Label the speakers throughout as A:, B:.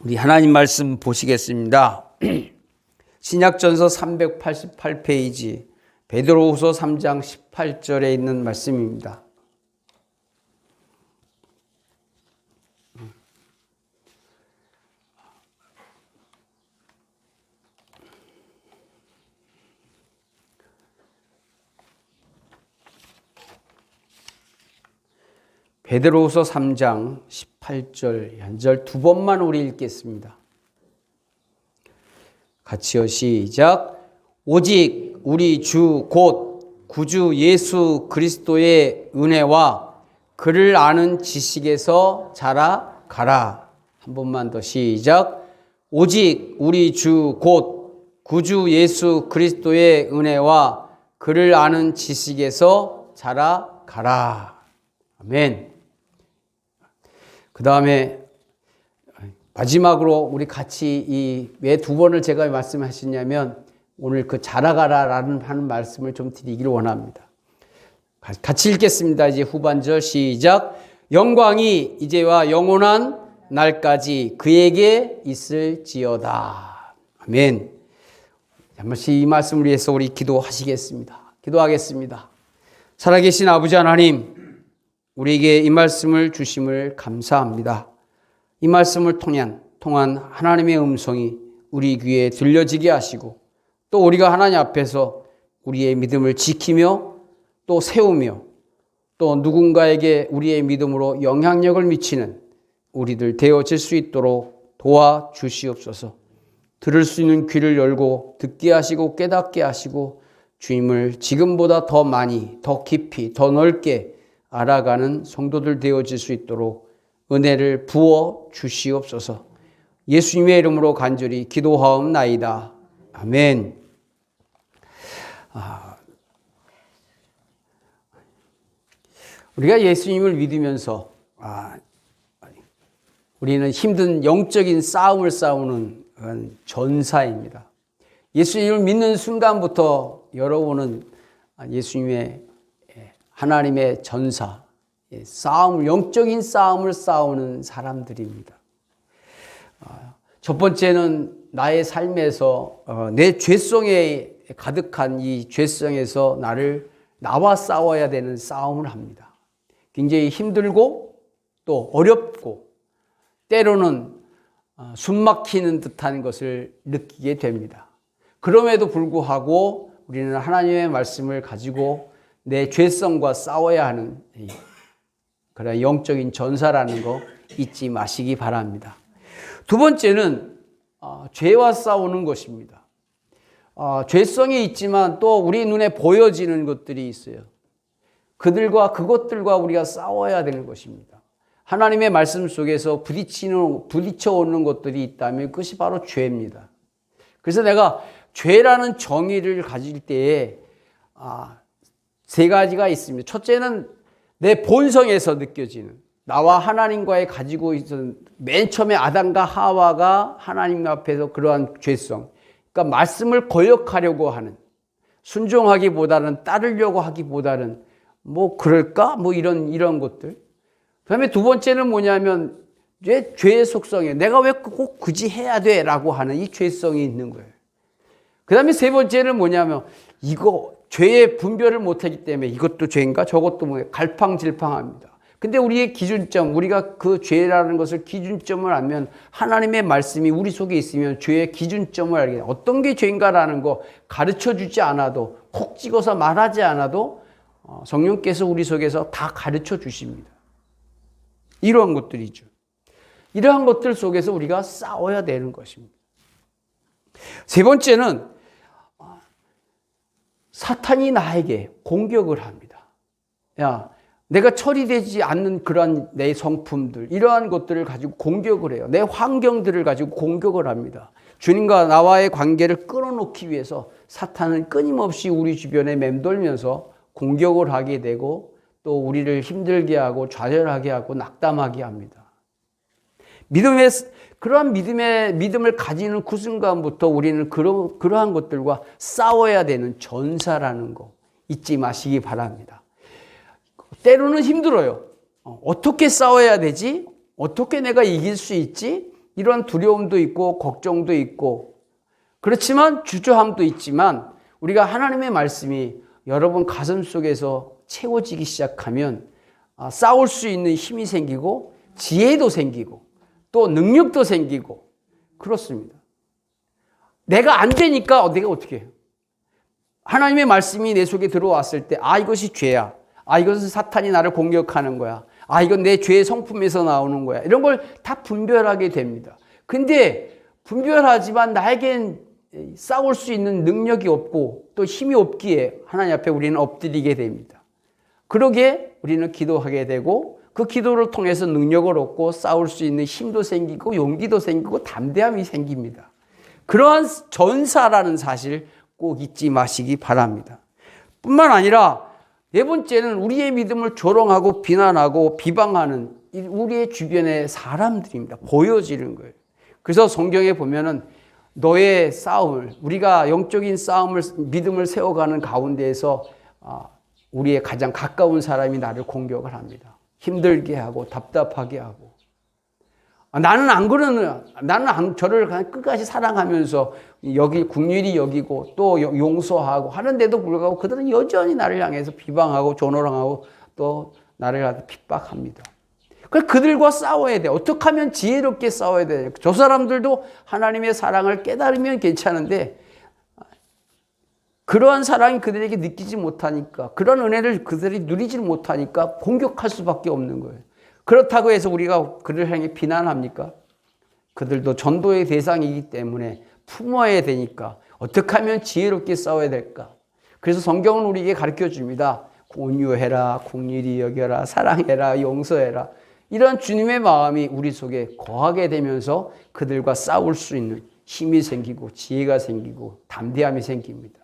A: 우리 하나님 말씀 보시겠습니다. 신약전서 388페이지 베드로후서 3장 18절에 있는 말씀입니다. 베드로후서 3장 18절 한절 두 번만 우리 읽겠습니다. 같이요, 시작. 오직 우리 주 곧 구주 예수 그리스도의 은혜와 그를 아는 지식에서 자라가라. 한 번만 더 시작. 오직 우리 주 곧 구주 예수 그리스도의 은혜와 그를 아는 지식에서 자라가라. 아멘. 그 다음에 마지막으로 우리 같이 왜 두 번을 제가 말씀하시냐면 오늘 그 자라가라라는 하는 말씀을 좀 드리기를 원합니다. 같이 읽겠습니다. 이제 후반절 시작. 영광이 이제와 영원한 날까지 그에게 있을지어다. 아멘. 한 번씩 이 말씀을 위해서 우리 기도하시겠습니다. 기도하겠습니다. 살아계신 아버지 하나님, 우리에게 이 말씀을 주심을 감사합니다. 이 말씀을 통한 하나님의 음성이 우리 귀에 들려지게 하시고 또 우리가 하나님 앞에서 우리의 믿음을 지키며 또 세우며 또 누군가에게 우리의 믿음으로 영향력을 미치는 우리들 되어질 수 있도록 도와주시옵소서. 들을 수 있는 귀를 열고 듣게 하시고 깨닫게 하시고 주님을 지금보다 더 많이, 더 깊이, 더 넓게 알아가는 성도들 되어질 수 있도록 은혜를 부어 주시옵소서. 예수님의 이름으로 간절히 기도하옵나이다. 아멘. 우리가 예수님을 믿으면서 우리는 힘든 영적인 싸움을 싸우는 전사입니다. 예수님을 믿는 순간부터 여러분은 예수님의 하나님의 전사, 영적인 싸움을 싸우는 사람들입니다. 첫 번째는 나의 삶에서 내 죄성에 가득한 이 죄성에서 나와 싸워야 되는 싸움을 합니다. 굉장히 힘들고 또 어렵고 때로는 숨 막히는 듯한 것을 느끼게 됩니다. 그럼에도 불구하고 우리는 하나님의 말씀을 가지고 내 죄성과 싸워야 하는 그런 영적인 전사라는 거 잊지 마시기 바랍니다. 두 번째는 죄와 싸우는 것입니다. 죄성이 있지만 또 우리 눈에 보여지는 것들이 있어요. 그것들과 우리가 싸워야 되는 것입니다. 하나님의 말씀 속에서 부딪혀오는 것들이 있다면 그것이 바로 죄입니다. 그래서 내가 죄라는 정의를 가질 때에 세 가지가 있습니다. 첫째는 내 본성에서 느껴지는 나와 하나님과의 가지고 있던 맨 처음에 아담과 하와가 하나님 앞에서 그러한 죄성, 그러니까 말씀을 거역하려고 하는, 순종하기보다는 따르려고 하기보다는 뭐 그럴까? 뭐 이런 것들. 그 다음에 두 번째는 뭐냐면 죄의 속성에 내가 왜 꼭 굳이 해야 돼? 라고 하는 이 죄성이 있는 거예요. 그 다음에 세 번째는 뭐냐면 죄의 분별을 못하기 때문에 이것도 죄인가 저것도 뭐예요? 갈팡질팡합니다. 근데 우리의 기준점, 우리가 그 죄라는 것을 기준점을 알면 하나님의 말씀이 우리 속에 있으면 죄의 기준점을 알게 돼요. 어떤 게 죄인가라는 거 가르쳐주지 않아도 콕 찍어서 말하지 않아도 성령께서 우리 속에서 다 가르쳐 주십니다. 이러한 것들이죠. 이러한 것들 속에서 우리가 싸워야 되는 것입니다. 세 번째는 사탄이 나에게 공격을 합니다. 내가 처리되지 않는 그러한 내 성품들, 이러한 것들을 가지고 공격을 해요. 내 환경들을 가지고 공격을 합니다. 주님과 나와의 관계를 끊어놓기 위해서 사탄은 끊임없이 우리 주변에 맴돌면서 공격을 하게 되고 또 우리를 힘들게 하고 좌절하게 하고 낙담하게 합니다. 그러한 믿음을 가지는 그 순간부터 우리는 그러한 것들과 싸워야 되는 전사라는 거 잊지 마시기 바랍니다. 때로는 힘들어요. 어떻게 싸워야 되지? 어떻게 내가 이길 수 있지? 이런 두려움도 있고 걱정도 있고 그렇지만 주저함도 있지만 우리가 하나님의 말씀이 여러분 가슴 속에서 채워지기 시작하면 싸울 수 있는 힘이 생기고 지혜도 생기고 또 능력도 생기고 그렇습니다. 내가 안 되니까 내가 어떻게 해요? 하나님의 말씀이 내 속에 들어왔을 때 이것이 죄야. 이것은 사탄이 나를 공격하는 거야. 이건 내 죄의 성품에서 나오는 거야. 이런 걸 다 분별하게 됩니다. 근데 분별하지만 나에겐 싸울 수 있는 능력이 없고 또 힘이 없기에 하나님 앞에 우리는 엎드리게 됩니다. 그러기에 우리는 기도하게 되고 그 기도를 통해서 능력을 얻고 싸울 수 있는 힘도 생기고 용기도 생기고 담대함이 생깁니다. 그러한 전사라는 사실 꼭 잊지 마시기 바랍니다. 뿐만 아니라 네 번째는 우리의 믿음을 조롱하고 비난하고 비방하는 우리의 주변의 사람들입니다. 보여지는 거예요. 그래서 성경에 보면은 너의 싸움을, 우리가 영적인 싸움을, 믿음을 세워가는 가운데에서 우리의 가장 가까운 사람이 나를 공격을 합니다. 힘들게 하고 답답하게 하고. 나는 저를 그냥 끝까지 사랑하면서 국률이 여기고 또 용서하고 하는데도 불구하고 그들은 여전히 나를 향해서 비방하고 조롱하고 또 나를 핍박합니다. 그래서 그들과 싸워야 돼. 어떻게 하면 지혜롭게 싸워야 돼. 저 사람들도 하나님의 사랑을 깨달으면 괜찮은데 그러한 사랑이 그들에게 느끼지 못하니까, 그런 은혜를 그들이 누리지 못하니까 공격할 수밖에 없는 거예요. 그렇다고 해서 우리가 그들을 향해 비난합니까? 그들도 전도의 대상이기 때문에 품어야 되니까 어떻게 하면 지혜롭게 싸워야 될까? 그래서 성경은 우리에게 가르쳐 줍니다. 온유해라, 긍휼히 여겨라, 사랑해라, 용서해라. 이런 주님의 마음이 우리 속에 거하게 되면서 그들과 싸울 수 있는 힘이 생기고 지혜가 생기고 담대함이 생깁니다.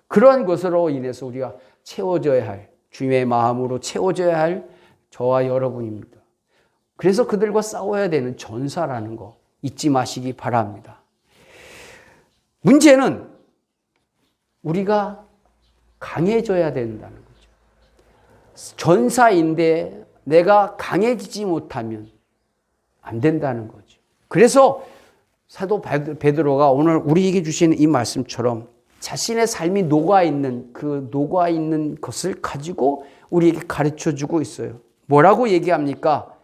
A: 그런 것으로 인해서 우리가 채워져야 할, 주님의 마음으로 채워져야 할 저와 여러분입니다. 그래서 그들과 싸워야 되는 전사라는 거 잊지 마시기 바랍니다. 문제는 우리가 강해져야 된다는 거죠. 전사인데 내가 강해지지 못하면 안 된다는 거죠. 그래서 사도 베드로가 오늘 우리에게 주시는 이 말씀처럼 자신의 삶이 녹아있는 것을 가지고 우리에게 가르쳐주고 있어요. 뭐라고 얘기합니까?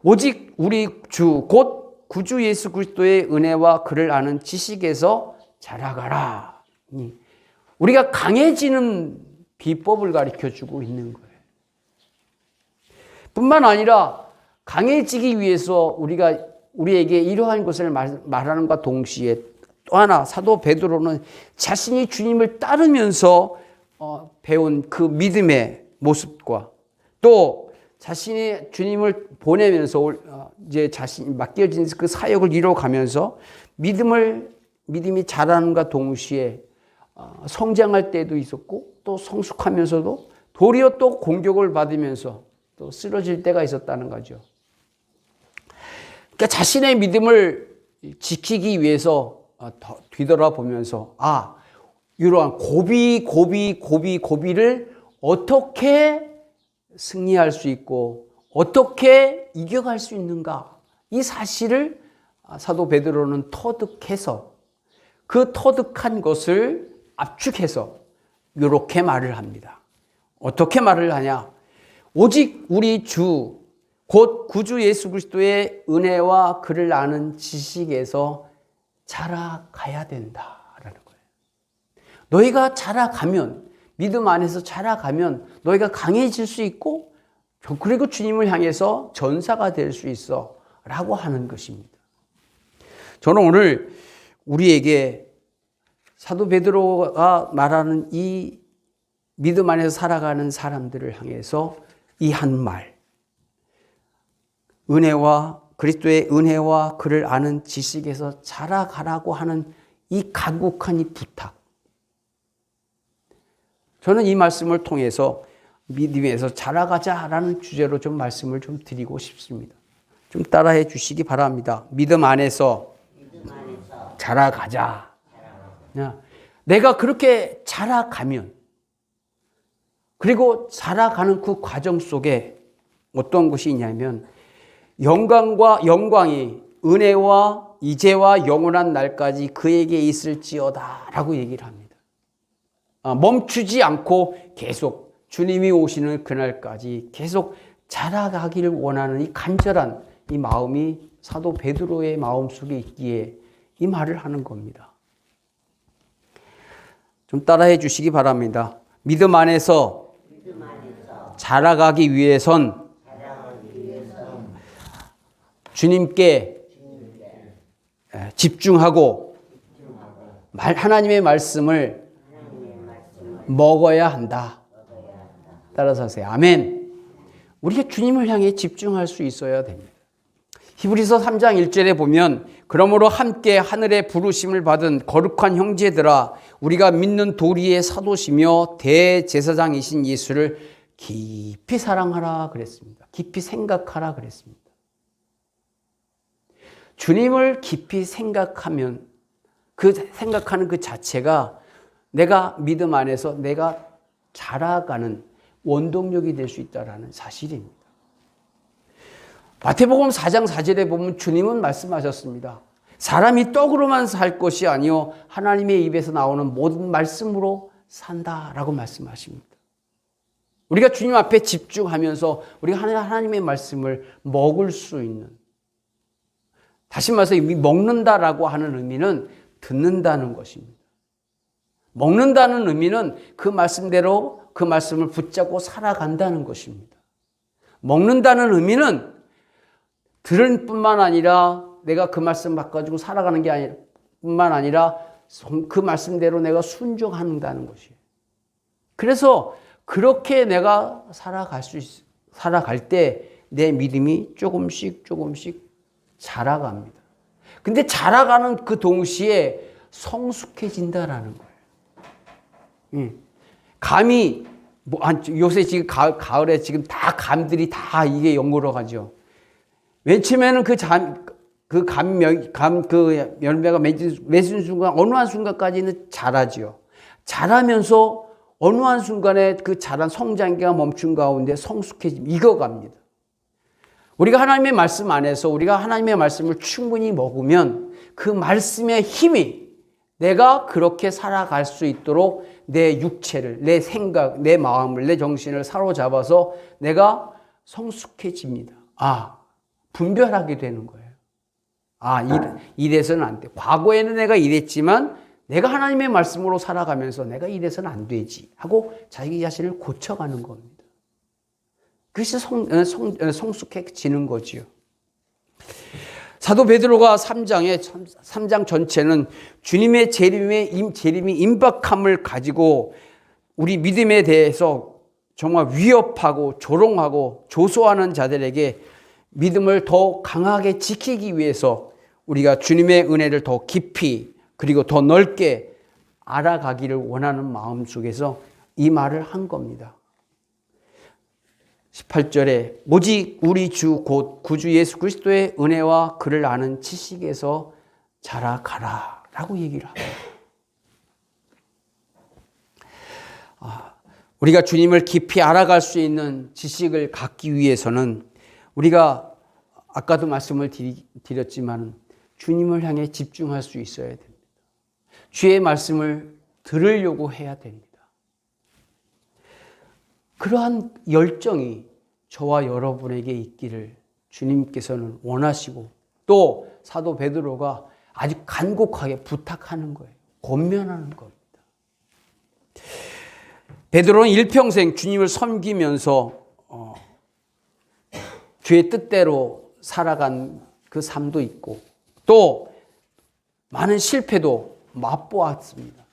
A: 오직 우리 주 곧 구주 예수 그리스도의 은혜와 그를 아는 지식에서 자라가라. 우리가 강해지는 비법을 가르쳐주고 있는 거예요. 뿐만 아니라 강해지기 위해서 우리에게 이러한 것을 말하는과 동시에 또 하나 사도 베드로는 자신이 주님을 따르면서 배운 그 믿음의 모습과 또 자신이 주님을 보내면서 이제 자신이 맡겨진 그 사역을 이뤄가면서 믿음이 자라는과 동시에 성장할 때도 있었고 또 성숙하면서도 도리어 또 공격을 받으면서 또 쓰러질 때가 있었다는 거죠. 그러니까 자신의 믿음을 지키기 위해서 뒤돌아보면서 이러한 고비를 어떻게 승리할 수 있고 어떻게 이겨갈 수 있는가, 이 사실을 사도 베드로는 터득해서 그 터득한 것을 압축해서 이렇게 말을 합니다. 어떻게 말을 하냐? 오직 우리 주 곧 구주 예수 그리스도의 은혜와 그를 아는 지식에서 자라가야 된다라는 거예요. 너희가 자라가면, 믿음 안에서 자라가면 너희가 강해질 수 있고 그리고 주님을 향해서 전사가 될 수 있어 라고 하는 것입니다. 저는 오늘 우리에게 사도 베드로가 말하는 이 믿음 안에서 살아가는 사람들을 향해서 이 한 말, 그리스도의 은혜와 그를 아는 지식에서 자라가라고 하는 이 간곡한 이 부탁. 저는 이 말씀을 통해서 믿음에서 자라가자라는 주제로 좀 말씀을 좀 드리고 싶습니다. 좀 따라해 주시기 바랍니다. 믿음 안에서 자라가자. 내가 그렇게 자라가면, 그리고 자라가는 그 과정 속에 어떤 것이 있냐면 영광이 은혜와 이제와 영원한 날까지 그에게 있을지어다 라고 얘기를 합니다. 멈추지 않고 계속 주님이 오시는 그날까지 계속 자라가기를 원하는 이 간절한 이 마음이 사도 베드로의 마음속에 있기에 이 말을 하는 겁니다. 좀 따라해 주시기 바랍니다. 믿음 안에서 자라가기 위해선 주님께 집중하고 하나님의 말씀을 먹어야 한다. 따라서 하세요. 아멘. 우리가 주님을 향해 집중할 수 있어야 됩니다. 히브리서 3장 1절에 보면 그러므로 함께 하늘의 부르심을 받은 거룩한 형제들아 우리가 믿는 도리의 사도시며 대제사장이신 예수를 깊이 사랑하라 그랬습니다. 깊이 생각하라 그랬습니다. 주님을 깊이 생각하면 생각하는 그 자체가 내가 믿음 안에서 내가 자라가는 원동력이 될 수 있다는 사실입니다. 마태복음 4장 4절에 보면 주님은 말씀하셨습니다. 사람이 떡으로만 살 것이 아니요 하나님의 입에서 나오는 모든 말씀으로 산다라고 말씀하십니다. 우리가 주님 앞에 집중하면서 우리가 하나님의 말씀을 먹을 수 있는, 다시 말해서 먹는다라고 하는 의미는 듣는다는 것입니다. 먹는다는 의미는 그 말씀대로 그 말씀을 붙잡고 살아간다는 것입니다. 먹는다는 의미는 들을 뿐만 아니라 내가 그 말씀 바꿔주고 살아가는 게 뿐만 아니라 그 말씀대로 내가 순종한다는 것이에요. 그래서 그렇게 내가 살아갈 때 내 믿음이 조금씩 자라갑니다. 근데 자라가는 그 동시에 성숙해진다라는 거예요. 감이 요새 지금 가을에 지금 다 감들이 다 이게 연구로 가죠. 맨 처음에는 그 열매가 맺은 순간 어느 한 순간까지는 자라죠. 자라면서 어느 한 순간에 그 자란 성장기가 멈춘 가운데 성숙해짐 익어갑니다. 우리가 하나님의 말씀 안에서 우리가 하나님의 말씀을 충분히 먹으면 그 말씀의 힘이 내가 그렇게 살아갈 수 있도록 내 육체를, 내 생각, 내 마음을, 내 정신을 사로잡아서 내가 성숙해집니다. 분별하게 되는 거예요. 이래서는 안 돼. 과거에는 내가 이랬지만 내가 하나님의 말씀으로 살아가면서 내가 이래서는 안 되지 하고 자기 자신을 고쳐가는 겁니다. 그것이 성숙해지는 거지요. 사도 베드로가 3장 전체는 주님의 재림이 임박함을 가지고 우리 믿음에 대해서 정말 위협하고 조롱하고 조소하는 자들에게 믿음을 더 강하게 지키기 위해서 우리가 주님의 은혜를 더 깊이 그리고 더 넓게 알아가기를 원하는 마음 속에서 이 말을 한 겁니다. 18절에 오직 우리 주 곧 구주 예수 그리스도의 은혜와 그를 아는 지식에서 자라가라 라고 얘기를 합니다. 우리가 주님을 깊이 알아갈 수 있는 지식을 갖기 위해서는 우리가 아까도 말씀을 드렸지만 주님을 향해 집중할 수 있어야 됩니다. 주의 말씀을 들으려고 해야 됩니다. 그러한 열정이 저와 여러분에게 있기를 주님께서는 원하시고 또 사도 베드로가 아주 간곡하게 부탁하는 거예요. 권면하는 겁니다. 베드로는 일평생 주님을 섬기면서 주의 뜻대로 살아간 그 삶도 있고 또 많은 실패도 맛보았습니다.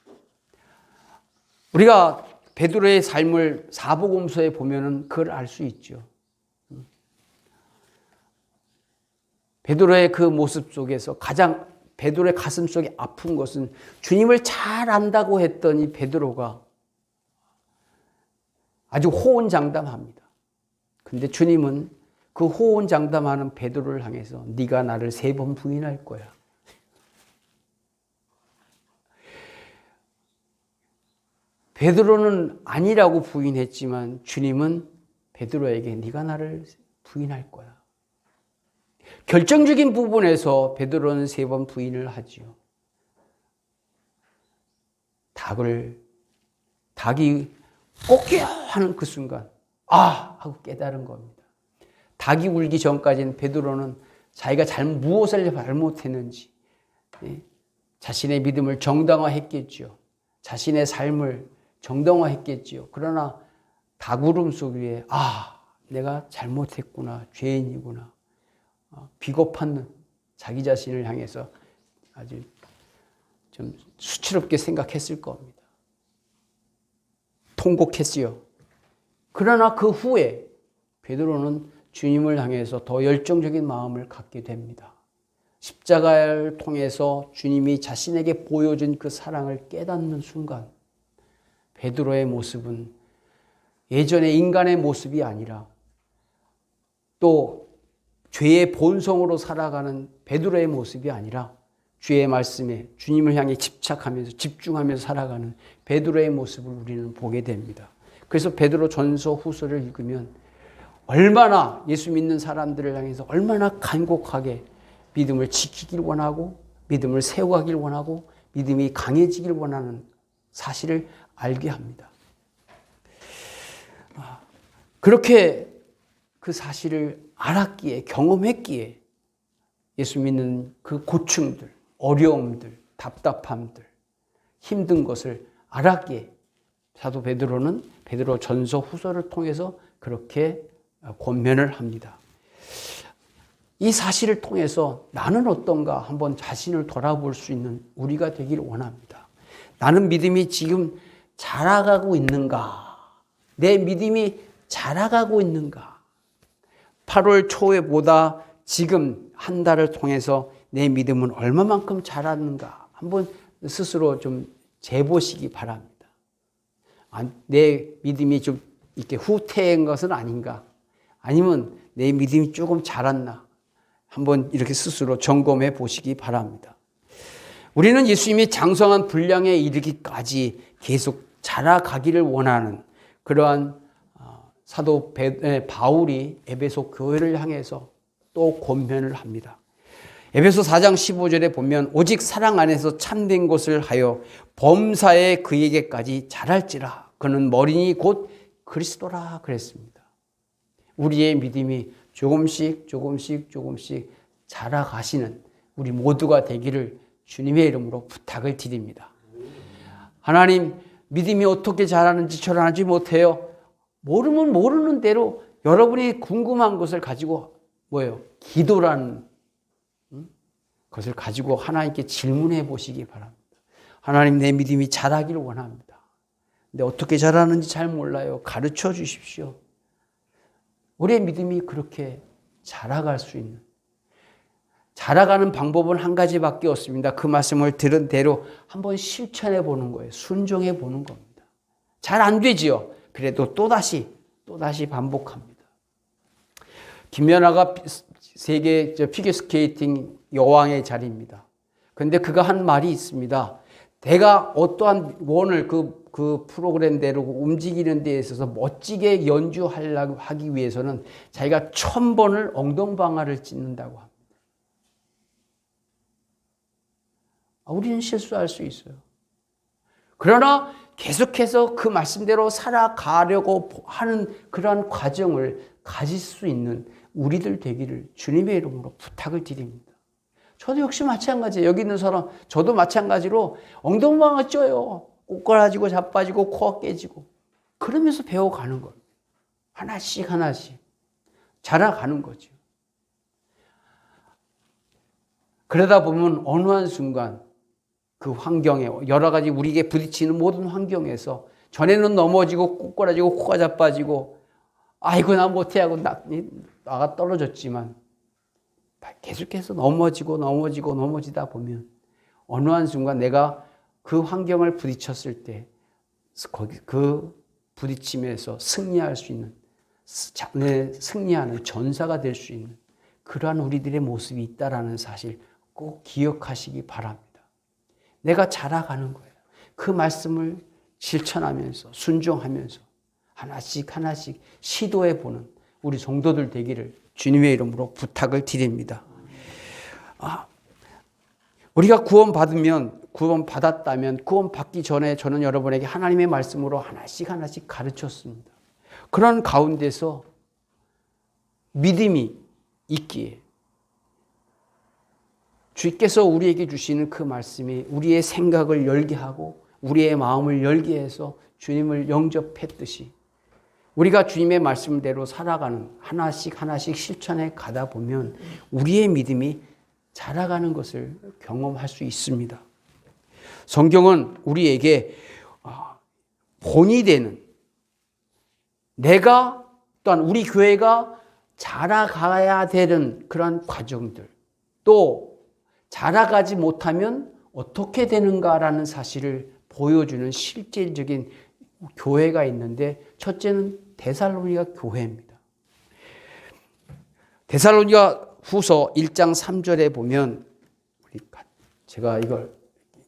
A: 우리가 베드로의 삶을 사복음서에 보면은 그걸 알 수 있죠. 베드로의 그 모습 속에서 가장 베드로의 가슴 속에 아픈 것은 주님을 잘 안다고 했던 이 베드로가 아주 호언장담합니다. 근데 주님은 그 호언장담하는 베드로를 향해서 네가 나를 3번 부인할 거야. 베드로는 아니라고 부인했지만 주님은 베드로에게 네가 나를 부인할 거야. 결정적인 부분에서 베드로는 3번 부인을 하지요. 닭이 꺾여 하는 그 순간 아! 하고 깨달은 겁니다. 닭이 울기 전까지는 베드로는 자기가 무엇을 잘못했는지 자신의 믿음을 정당화했겠죠. 자신의 삶을 정당화했겠죠. 그러나 닭 울음소리 위에 아! 내가 잘못했구나. 죄인이구나. 비겁한 자기 자신을 향해서 아주 좀 수치롭게 생각했을 겁니다. 통곡했지요. 그러나 그 후에 베드로는 주님을 향해서 더 열정적인 마음을 갖게 됩니다. 십자가를 통해서 주님이 자신에게 보여준 그 사랑을 깨닫는 순간 베드로의 모습은 예전의 인간의 모습이 아니라 또 죄의 본성으로 살아가는 베드로의 모습이 아니라 주의 말씀에 주님을 향해 집중하면서 살아가는 베드로의 모습을 우리는 보게 됩니다. 그래서 베드로 전서 후서를 읽으면 얼마나 예수 믿는 사람들을 향해서 얼마나 간곡하게 믿음을 지키길 원하고 믿음을 세워가길 원하고 믿음이 강해지길 원하는 사실을 알게 합니다. 그렇게 그 사실을 알았기에 경험했기에 예수 믿는 그 고충들, 어려움들, 답답함들, 힘든 것을 알았기에 사도 베드로는 베드로 전서 후서를 통해서 그렇게 권면을 합니다. 이 사실을 통해서 나는 어떤가 한번 자신을 돌아볼 수 있는 우리가 되기를 원합니다. 나는 믿음이 지금 자라가고 있는가? 내 믿음이 자라가고 있는가? 8월 초에보다 지금 한 달을 통해서 내 믿음은 얼마만큼 자랐는가? 한번 스스로 좀 재보시기 바랍니다. 내 믿음이 좀 이렇게 후퇴한 것은 아닌가? 아니면 내 믿음이 조금 자랐나? 한번 이렇게 스스로 점검해 보시기 바랍니다. 우리는 예수님이 장성한 분량에 이르기까지 계속 자라가기를 원하는 그러한 사도 바울이 에베소 교회를 향해서 또 권면을 합니다. 에베소 4장 15절에 보면 오직 사랑 안에서 참된 것을 하여 범사에 그에게까지 자랄지라 그는 머리니 곧 그리스도라 그랬습니다. 우리의 믿음이 조금씩 자라가시는 우리 모두가 되기를 주님의 이름으로 부탁을 드립니다. 하나님, 믿음이 어떻게 자라는지 저는 알지 못해요. 모르면 모르는 대로 여러분이 궁금한 것을 가지고 기도라는 것을 가지고 하나님께 질문해 보시기 바랍니다. 하나님, 내 믿음이 자라기를 원합니다. 근데 어떻게 자라는지 잘 몰라요. 가르쳐 주십시오. 우리의 믿음이 그렇게 자라갈 수 있는, 자라가는 방법은 한 가지밖에 없습니다. 그 말씀을 들은 대로 한번 실천해 보는 거예요. 순종해 보는 겁니다. 잘 안 되지요. 그래도 또다시 반복합니다. 김연아가 세계 피겨스케이팅 여왕의 자리입니다. 그런데 그가 한 말이 있습니다. 내가 어떠한 원을 그 프로그램대로 움직이는 데 있어서 멋지게 연주하려고 하기 위해서는 자기가 1000번을 엉덩방아를 찢는다고 합니다. 우리는 실수할 수 있어요. 그러나 계속해서 그 말씀대로 살아가려고 하는 그러한 과정을 가질 수 있는 우리들 되기를 주님의 이름으로 부탁을 드립니다. 저도 역시 마찬가지예요. 여기 있는 사람, 저도 마찬가지로 엉덩방아 쪄요. 꼬꾸라지고 자빠지고 코가 깨지고 그러면서 배워가는 거예요. 하나씩 자라가는 거죠. 그러다 보면 어느 한 순간 그 환경에 여러 가지 우리에게 부딪히는 모든 환경에서 전에는 넘어지고 꼬꾸라지고 코가 자빠지고 아이고 나 못해 하고 나가 떨어졌지만 계속해서 넘어지다 보면 어느 한 순간 내가 그 환경을 부딪혔을 때 그 부딪힘에서 승리할 수 있는, 승리하는 전사가 될 수 있는 그러한 우리들의 모습이 있다라는 사실 꼭 기억하시기 바랍니다. 내가 자라가는 거예요. 그 말씀을 실천하면서 순종하면서 하나씩 시도해보는 우리 성도들 되기를 주님의 이름으로 부탁을 드립니다. 우리가 구원받았다면 구원받기 전에 저는 여러분에게 하나님의 말씀으로 하나씩 가르쳤습니다. 그런 가운데서 믿음이 있기에 주께서 우리에게 주시는 그 말씀이 우리의 생각을 열게 하고 우리의 마음을 열게 해서 주님을 영접했듯이 우리가 주님의 말씀대로 살아가는 하나씩 실천해 가다 보면 우리의 믿음이 자라가는 것을 경험할 수 있습니다. 성경은 우리에게 본이 되는 내가 또한 우리 교회가 자라가야 되는 그런 과정들 또 자라가지 못하면 어떻게 되는가라는 사실을 보여주는 실질적인 교회가 있는데 첫째는 데살로니가 교회입니다. 데살로니가 후서 1장 3절에 보면 제가 이걸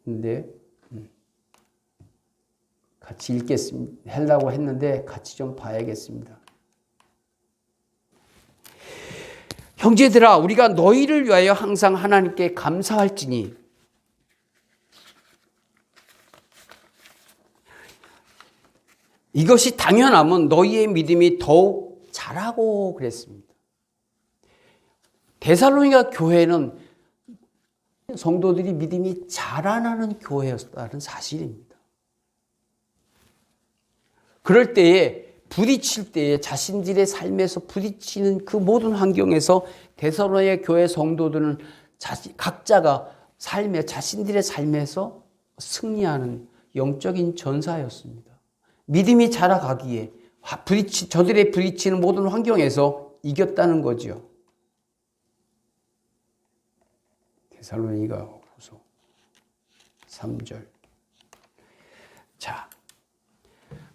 A: 있는데 같이 읽겠습니다. 하려고 했는데 같이 좀 봐야겠습니다. 형제들아 우리가 너희를 위하여 항상 하나님께 감사할지니 이것이 당연하면 너희의 믿음이 더욱 자라고 그랬습니다. 데살로니가 교회는 성도들이 믿음이 자라나는 교회였다는 사실입니다. 그럴 때에 부딪힐 때에 자신들의 삶에서 부딪히는 그 모든 환경에서 데살로니가 교회 성도들은 각자가 자신들의 삶에서 승리하는 영적인 전사였습니다. 믿음이 자라가기에 저들의 부딪히는 모든 환경에서 이겼다는 거죠. 데살로니가 후서 3절. 자,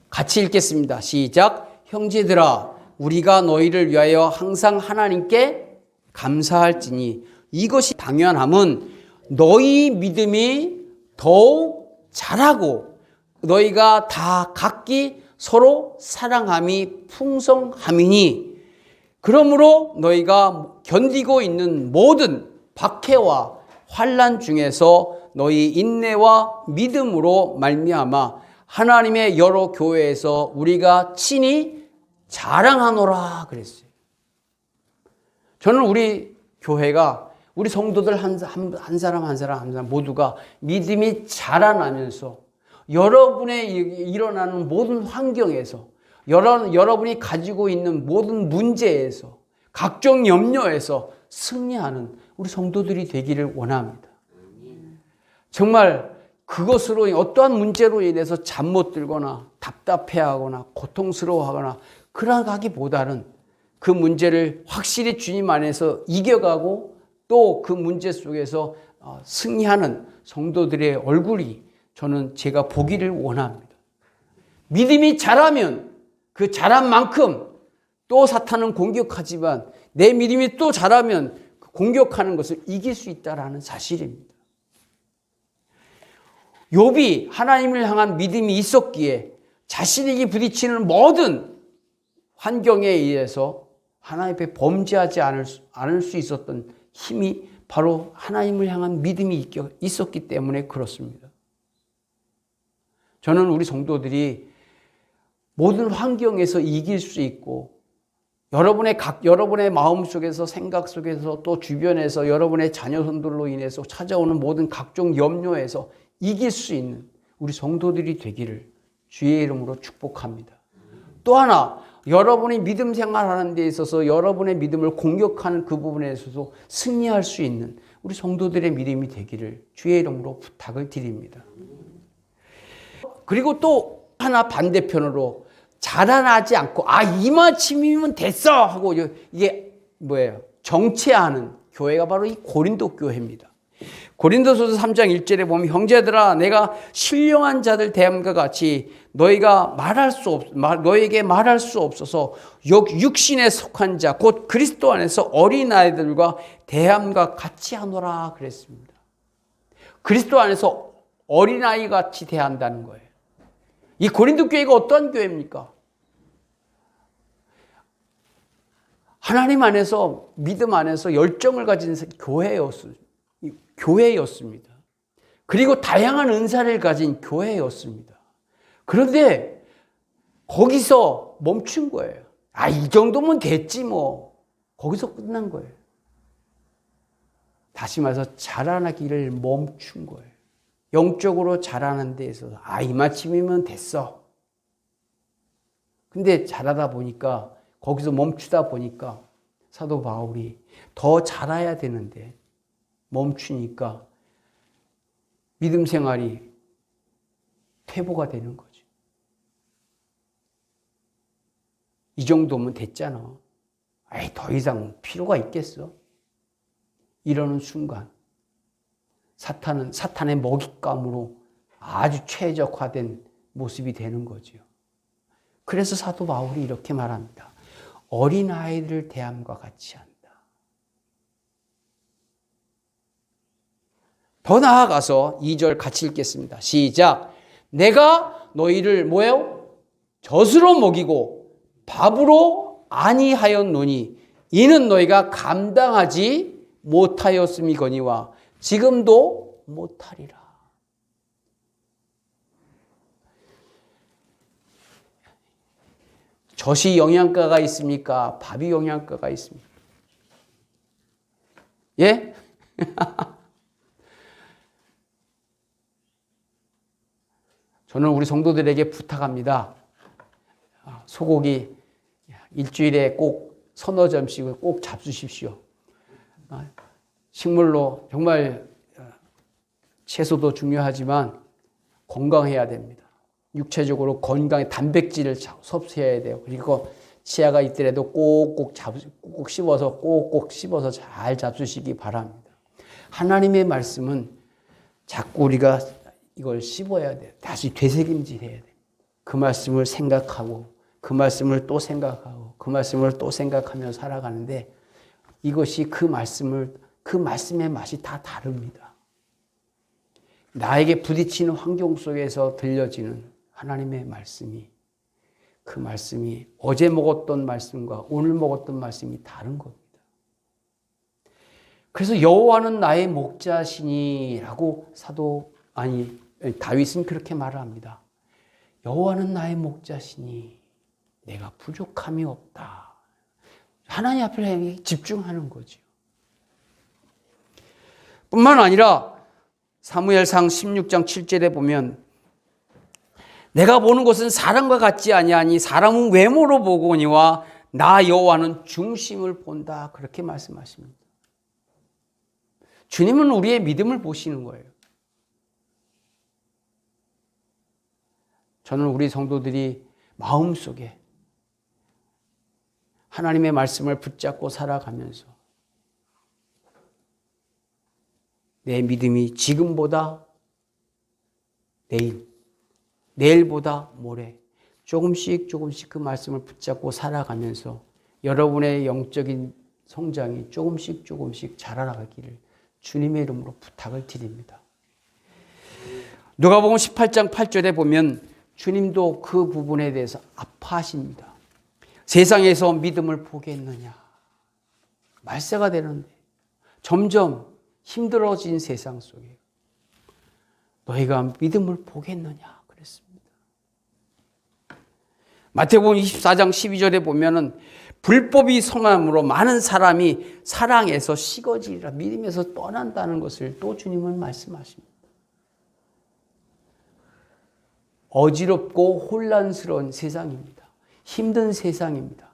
A: 같이 읽겠습니다. 시작. 형제들아, 우리가 너희를 위하여 항상 하나님께 감사할지니 이것이 당연함은 너희 믿음이 더욱 자라고 너희가 다 각기 서로 사랑함이 풍성함이니 그러므로 너희가 견디고 있는 모든 박해와 환난 중에서 너희 인내와 믿음으로 말미암아 하나님의 여러 교회에서 우리가 친히 자랑하노라 그랬어요. 저는 우리 교회가 우리 성도들 한 사람 모두가 믿음이 자라나면서 여러분의 일어나는 모든 환경에서 여러분이 가지고 있는 모든 문제에서 각종 염려에서 승리하는 우리 성도들이 되기를 원합니다. 정말 그것으로 어떠한 문제로 인해서 잠 못 들거나 답답해하거나 고통스러워하거나 그러하기보다는 그 문제를 확실히 주님 안에서 이겨가고 또 그 문제 속에서 승리하는 성도들의 얼굴이 저는 제가 보기를 원합니다. 믿음이 자라면 그 자란 만큼 또 사탄은 공격하지만 내 믿음이 또 자라면 공격하는 것을 이길 수 있다는 사실입니다. 욥이 하나님을 향한 믿음이 있었기에 자신에게 부딪히는 모든 환경에 의해서 하나님 앞에 범죄하지 않을 수 있었던 힘이 바로 하나님을 향한 믿음이 있었기 때문에 그렇습니다. 저는 우리 성도들이 모든 환경에서 이길 수 있고 여러분의 마음 속에서 생각 속에서 또 주변에서 여러분의 자녀손들로 인해서 찾아오는 모든 각종 염려에서 이길 수 있는 우리 성도들이 되기를 주의 이름으로 축복합니다. 또 하나 여러분이 믿음 생활하는 데 있어서 여러분의 믿음을 공격하는 그 부분에 있어서 승리할 수 있는 우리 성도들의 믿음이 되기를 주의 이름으로 부탁을 드립니다. 그리고 또 하나 반대편으로 자라나지 않고 이만큼이면 됐어 하고 이게 뭐예요? 정체하는 교회가 바로 이 고린도 교회입니다. 고린도서서 3장 1절에 보면 형제들아 내가 신령한 자들 대함과 같이 너에게 말할 수 없어서 육신에 속한 자 곧 그리스도 안에서 어린아이들과 대함과 같이 하노라 그랬습니다. 그리스도 안에서 어린아이 같이 대한다는 거예요. 이 고린도 교회가 어떤 교회입니까? 하나님 안에서, 믿음 안에서 열정을 가진 교회였습니다. 그리고 다양한 은사를 가진 교회였습니다. 그런데 거기서 멈춘 거예요. 이 정도면 됐지 뭐. 거기서 끝난 거예요. 다시 말해서 자라나기를 멈춘 거예요. 영적으로 자라는 데 있어서 이마침이면 됐어. 근데 자라다 보니까, 거기서 멈추다 보니까 사도 바울이 더 자라야 되는데 멈추니까 믿음 생활이 퇴보가 되는 거죠. 이 정도면 됐잖아. 더 이상 필요가 있겠어? 이러는 순간 사탄의 먹잇감으로 아주 최적화된 모습이 되는 거죠. 그래서 사도 바울이 이렇게 말합니다. 어린아이들을 대함과 같이 한다. 더 나아가서 2절 같이 읽겠습니다. 시작. 내가 너희를 뭐예요? 젖으로 먹이고 밥으로 아니하였노니 이는 너희가 감당하지 못하였음이거니와 지금도 못하리라. 젖이 영양가가 있습니까? 밥이 영양가가 있습니까? 예? 저는 우리 성도들에게 부탁합니다. 소고기 일주일에 꼭 서너 점씩을 꼭 잡수십시오. 식물로 정말 채소도 중요하지만 건강해야 됩니다. 육체적으로 건강에 단백질을 섭취해야 돼요. 그리고 치아가 있더라도 꼭꼭 씹어서 잘 잡수시기 바랍니다. 하나님의 말씀은 자꾸 우리가 이걸 씹어야 돼요. 다시 되새김질해야 돼요. 그 말씀을 생각하고 그 말씀을 또 생각하고 그 말씀을 또 생각하며 살아가는데 이것이 그 말씀의 맛이 다 다릅니다. 나에게 부딪히는 환경 속에서 들려지는 하나님의 말씀이 그 말씀이 어제 먹었던 말씀과 오늘 먹었던 말씀이 다른 겁니다. 그래서 여호와는 나의 목자시니라고 다윗은 그렇게 말을 합니다. 여호와는 나의 목자시니 내가 부족함이 없다. 하나님 앞에 집중하는 거죠. 뿐만 아니라 사무엘상 16장 7절에 보면 내가 보는 것은 사람과 같지 아니하니 사람은 외모로 보거니와 나 여호와는 중심을 본다. 그렇게 말씀하십니다. 주님은 우리의 믿음을 보시는 거예요. 저는 우리 성도들이 마음속에 하나님의 말씀을 붙잡고 살아가면서 내 믿음이 지금보다 내일보다 모레 조금씩 그 말씀을 붙잡고 살아가면서 여러분의 영적인 성장이 조금씩 자라나가기를 주님의 이름으로 부탁을 드립니다. 누가복음 18장 8절에 보면 주님도 그 부분에 대해서 아파하십니다. 세상에서 믿음을 보겠느냐. 말세가 되는데 점점 힘들어진 세상 속에 너희가 믿음을 보겠느냐 그랬습니다. 마태복음 24장 12절에 보면은 불법이 성함으로 많은 사람이 사랑에서 식어지리라, 믿음에서 떠난다는 것을 또 주님은 말씀하십니다. 어지럽고 혼란스러운 세상입니다. 힘든 세상입니다.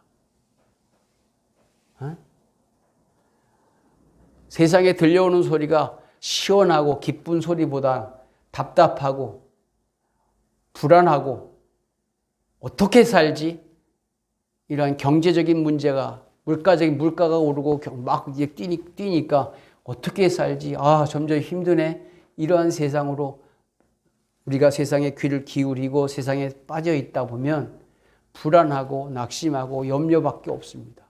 A: 세상에 들려오는 소리가 시원하고 기쁜 소리보다 답답하고 불안하고 어떻게 살지? 이러한 경제적인 문제가 물가가 오르고 막 이제 뛰니까 어떻게 살지? 점점 힘드네. 이러한 세상으로 우리가 세상에 귀를 기울이고 세상에 빠져 있다 보면 불안하고 낙심하고 염려밖에 없습니다.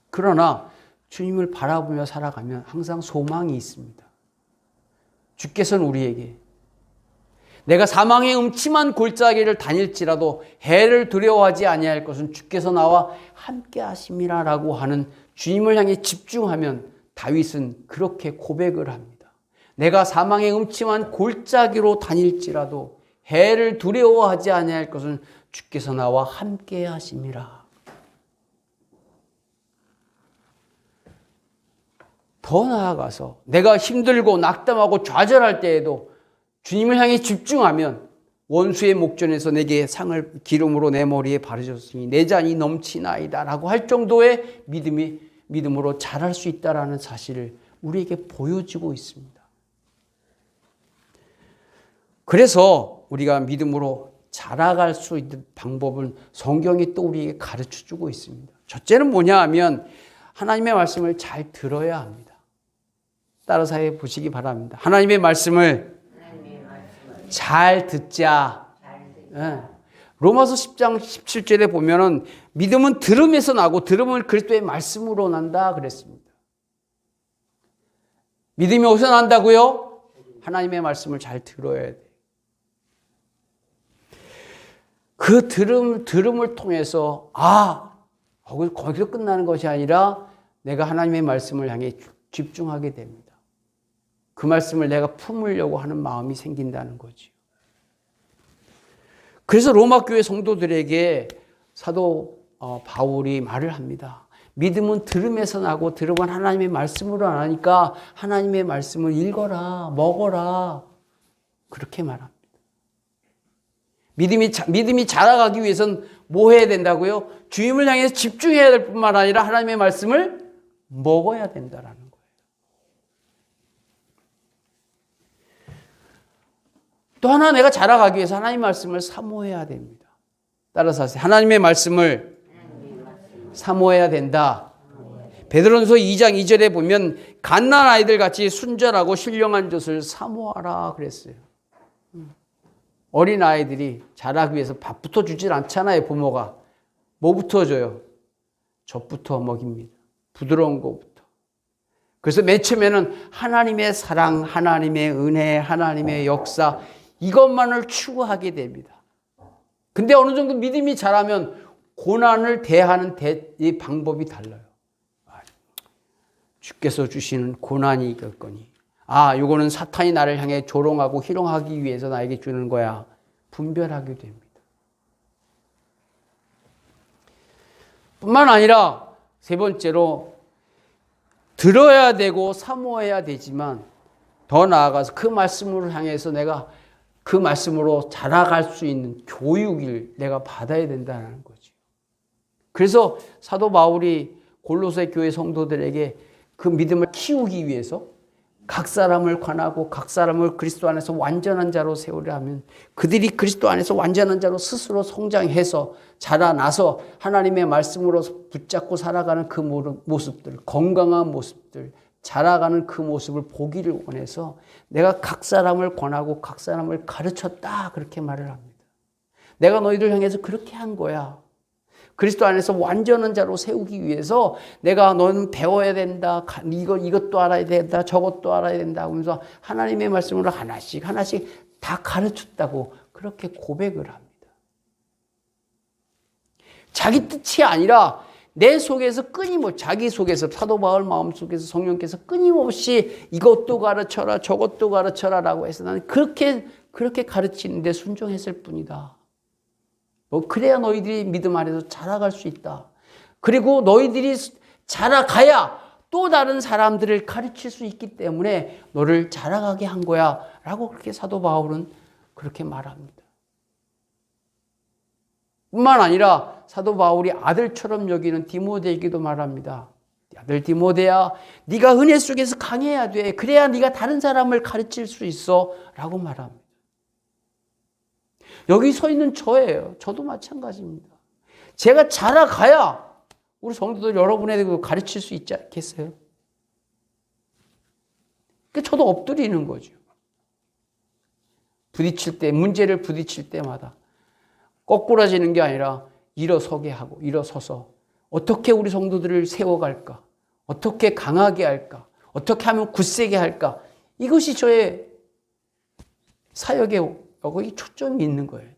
A: 그러나 주님을 바라보며 살아가면 항상 소망이 있습니다. 주께서는 우리에게 내가 사망의 음침한 골짜기를 다닐지라도 해를 두려워하지 아니할 것은 주께서 나와 함께 하심이라라고 하는 주님을 향해 집중하면 다윗은 그렇게 고백을 합니다. 내가 사망의 음침한 골짜기로 다닐지라도 해를 두려워하지 아니할 것은 주께서 나와 함께 하심이라. 더 나아가서 내가 힘들고 낙담하고 좌절할 때에도 주님을 향해 집중하면 원수의 목전에서 내게 상을 기름으로 내 머리에 바르셨으니 내 잔이 넘치나이다 라고 할 정도의 믿음으로 자랄 수 있다는 사실을 우리에게 보여주고 있습니다. 그래서 우리가 믿음으로 자라갈 수 있는 방법은 성경이 또 우리에게 가르쳐주고 있습니다. 첫째는 뭐냐 하면 하나님의 말씀을 잘 들어야 합니다. 따라서 해보시기 바랍니다. 하나님의 말씀을 잘 듣자. 로마서 10장 17절에 보면은 믿음은 들음에서 나고 들음은 그리스도의 말씀으로 난다 그랬습니다. 믿음이 어디서 난다고요? 하나님의 말씀을 잘 들어야 돼요. 그 들음을 통해서 거기서 끝나는 것이 아니라 내가 하나님의 말씀을 향해 집중하게 됩니다. 그 말씀을 내가 품으려고 하는 마음이 생긴다는 거죠. 그래서 로마 교회 성도들에게 사도 바울이 말을 합니다. 믿음은 들음에서 나고 들음은 하나님의 말씀으로 나니까 하나님의 말씀을 읽어라, 먹어라. 그렇게 말합니다. 믿음이 자라가기 위해서는 뭐 해야 된다고요? 주님을 향해서 집중해야 될 뿐만 아니라 하나님의 말씀을 먹어야 된다라는 거예요. 또 하나 내가 자라가기 위해서 하나님의 말씀을 사모해야 됩니다. 따라서 하세요. 하나님의 말씀을 사모해야 된다. 베드로전서 2장 2절에 보면 갓난 아이들 같이 순전하고 신령한 젖을 사모하라 그랬어요. 어린 아이들이 자라기 위해서 밥부터 주질 않잖아요. 부모가. 뭐부터 줘요? 젖부터 먹입니다. 부드러운 것부터. 그래서 맨 처음에는 하나님의 사랑, 하나님의 은혜, 하나님의 역사 이것만을 추구하게 됩니다. 근데 어느 정도 믿음이 자라면 고난을 대하는 이 방법이 달라요. 주께서 주시는 고난이 있겠거니 이거는 사탄이 나를 향해 조롱하고 희롱하기 위해서 나에게 주는 거야. 분별하게 됩니다. 뿐만 아니라 세 번째로 들어야 되고 사모해야 되지만 더 나아가서 그 말씀을 향해서 내가 그 말씀으로 자라갈 수 있는 교육을 내가 받아야 된다는 거죠. 그래서 사도 바울이 골로새 교회 성도들에게 그 믿음을 키우기 위해서 각 사람을 관하고 각 사람을 그리스도 안에서 완전한 자로 세우려 하면 그들이 그리스도 안에서 완전한 자로 스스로 성장해서 자라나서 하나님의 말씀으로 붙잡고 살아가는 그 모습들, 건강한 모습들, 자라가는 그 모습을 보기를 원해서 내가 각 사람을 권하고 각 사람을 가르쳤다 그렇게 말을 합니다. 내가 너희들 향해서 그렇게 한 거야. 그리스도 안에서 완전한 자로 세우기 위해서 내가 너는 배워야 된다. 이것도 알아야 된다. 저것도 알아야 된다. 하면서 하나님의 말씀으로 하나씩 다 가르쳤다고 그렇게 고백을 합니다. 자기 뜻이 아니라 내 속에서 자기 속에서 사도 바울 마음 속에서 성령께서 끊임없이 이것도 가르쳐라 저것도 가르쳐라라고 해서 나는 그렇게 가르치는데 순종했을 뿐이다. 그래야 너희들이 믿음 안에서 자라갈 수 있다. 그리고 너희들이 자라가야 또 다른 사람들을 가르칠 수 있기 때문에 너를 자라가게 한 거야 라고 그렇게 사도 바울은 그렇게 말합니다. 뿐만 아니라 사도 바울이 아들처럼 여기는 디모데에게도 말합니다. 아들 디모데야, 네가 은혜 속에서 강해야 돼. 그래야 네가 다른 사람을 가르칠 수 있어 라고 말합니다. 여기 서 있는 저예요. 저도 마찬가지입니다. 제가 자라가야 우리 성도들 여러분에게 가르칠 수 있지 않겠어요? 저도 엎드리는 거죠. 문제를 부딪힐 때마다 거꾸라지는 게 아니라 일어서게 하고 일어서서 어떻게 우리 성도들을 세워갈까? 어떻게 강하게 할까? 어떻게 하면 굳세게 할까? 이것이 저의 사역의 거기 초점이 있는 거예요.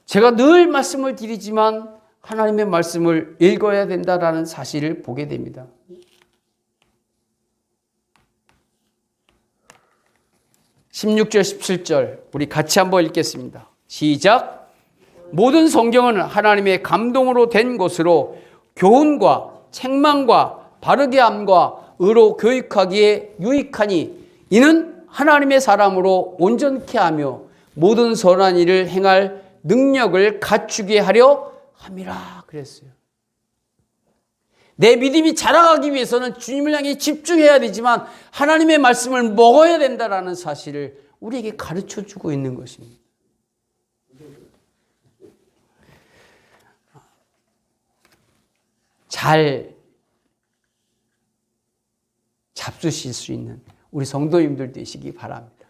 A: 제가 늘 말씀을 드리지만 하나님의 말씀을 읽어야 된다라는 사실을 보게 됩니다. (16절) (17절) 우리 같이 한번 읽겠습니다. 시작. 모든 성경은 하나님의 감동으로 된 것으로 교훈과 책망과 바르게 함과 의로 교육하기에 유익하니 이는 하나님의 사람으로 온전케 하며 모든 선한 일을 행할 능력을 갖추게 하려 함이라 그랬어요. 내 믿음이 자라가기 위해서는 주님을 향해 집중해야 되지만 하나님의 말씀을 먹어야 된다라는 사실을 우리에게 가르쳐주고 있는 것입니다. 잘 잡수실 수 있는 우리 성도님들 되시기 바랍니다.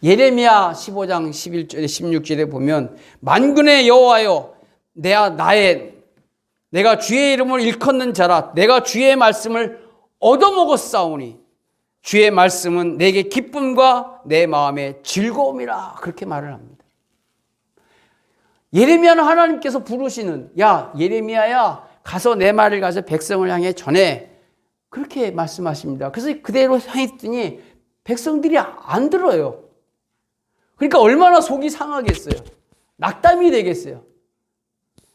A: 예레미야 15장 11절에 16절에 보면 만군의 여호와여 내가 주의 이름을 일컫는 자라 내가 주의 말씀을 얻어먹었사오니 주의 말씀은 내게 기쁨과 내 마음의 즐거움이라 그렇게 말을 합니다. 예레미야는 하나님께서 부르시는 야 예레미야야 가서 내 말을 가서 백성을 향해 전해 그렇게 말씀하십니다. 그래서 그대로 했더니 백성들이 안 들어요. 그러니까 얼마나 속이 상하겠어요. 낙담이 되겠어요.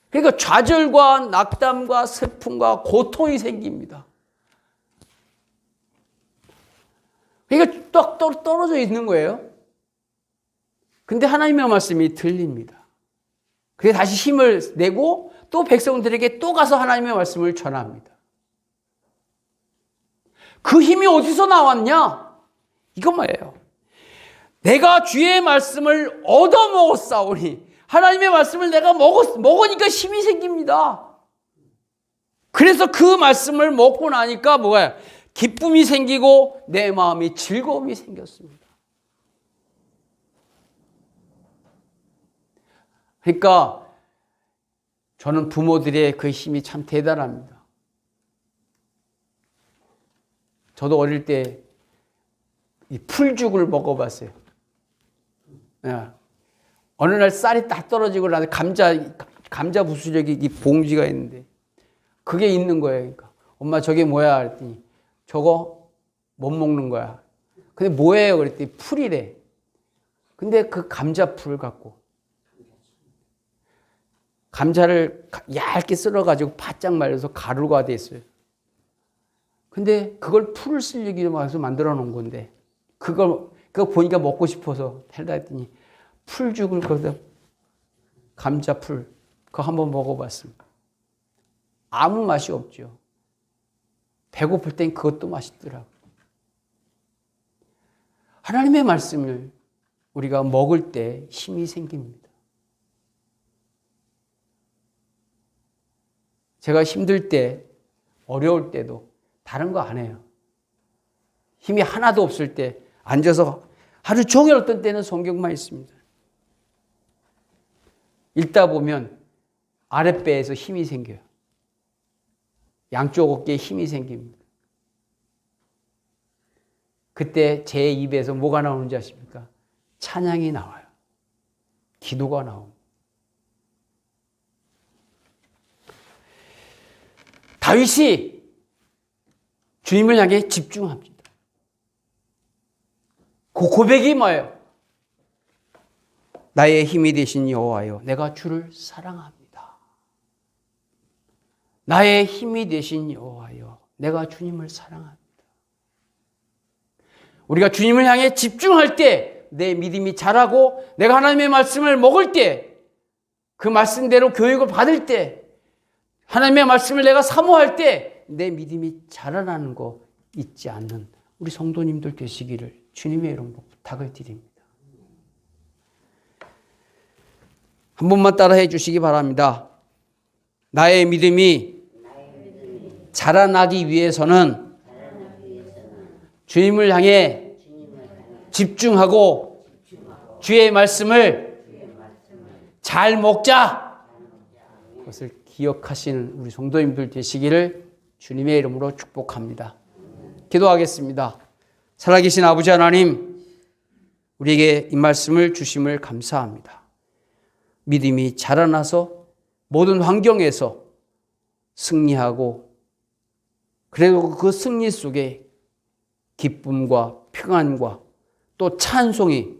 A: 그러니까 좌절과 낙담과 슬픔과 고통이 생깁니다. 그러니까 딱 떨어져 있는 거예요. 근데 하나님의 말씀이 들립니다. 그래서 다시 힘을 내고 또 백성들에게 또 가서 하나님의 말씀을 전합니다. 그 힘이 어디서 나왔냐? 이거 뭐예요? 내가 주의 말씀을 얻어먹었사오니 하나님의 말씀을 내가 먹으니까 힘이 생깁니다. 그래서 그 말씀을 먹고 나니까 뭐가요? 기쁨이 생기고 내 마음이 즐거움이 생겼습니다. 그러니까 저는 부모들의 그 힘이 참 대단합니다. 저도 어릴 때 이 풀죽을 먹어봤어요. 어느 날 쌀이 딱 떨어지고 나서 감자 부수저기 이 봉지가 있는데 그게 있는 거예요. 그러니까 엄마 저게 뭐야? 그랬더니 저거 못 먹는 거야. 근데 뭐예요? 그랬더니 풀이래. 근데 그 감자풀 갖고 감자를 얇게 썰어가지고 바짝 말려서 가루가 됐어요. 근데 그걸 풀을 쓰려고 해서 만들어 놓은 건데 그거 보니까 먹고 싶어서 헬다 했더니 풀죽을 거기다 감자풀 그거 한번 먹어봤습니다. 아무 맛이 없죠. 배고플 땐 그것도 맛있더라고요. 하나님의 말씀을 우리가 먹을 때 힘이 생깁니다. 제가 힘들 때, 어려울 때도 다른 거 안 해요. 힘이 하나도 없을 때 앉아서 하루 종일 어떤 때는 성경만 있습니다. 읽다 보면 아랫배에서 힘이 생겨요. 양쪽 어깨에 힘이 생깁니다. 그때 제 입에서 뭐가 나오는지 아십니까? 찬양이 나와요. 기도가 나옵니다. 다윗이 주님을 향해 집중합니다. 그 고백이 뭐예요? 나의 힘이 되신 여호와여, 내가 주를 사랑합니다. 나의 힘이 되신 여호와여, 내가 주님을 사랑합니다. 우리가 주님을 향해 집중할 때 내 믿음이 자라고 내가 하나님의 말씀을 먹을 때 그 말씀대로 교육을 받을 때 하나님의 말씀을 내가 사모할 때 내 믿음이 자라나는 거 잊지 않는 우리 성도님들 되시기를 주님의 이름으로 부탁을 드립니다. 한 번만 따라해 주시기 바랍니다. 나의 믿음이 자라나기 위해서는 주님을 향해 집중하고 주의 말씀을 잘 먹자. 그것을 기억하시는 우리 성도님들 되시기를 주님의 이름으로 축복합니다. 기도하겠습니다. 살아계신 아버지 하나님, 우리에게 이 말씀을 주심을 감사합니다. 믿음이 자라나서 모든 환경에서 승리하고, 그리고 그 승리 속에 기쁨과 평안과 또 찬송이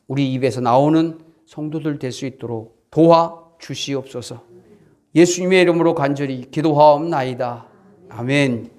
A: 우리 입에서 나오는 성도들 될 수 있도록 도와주시옵소서. 예수님의 이름으로 간절히 기도하옵나이다. 아멘.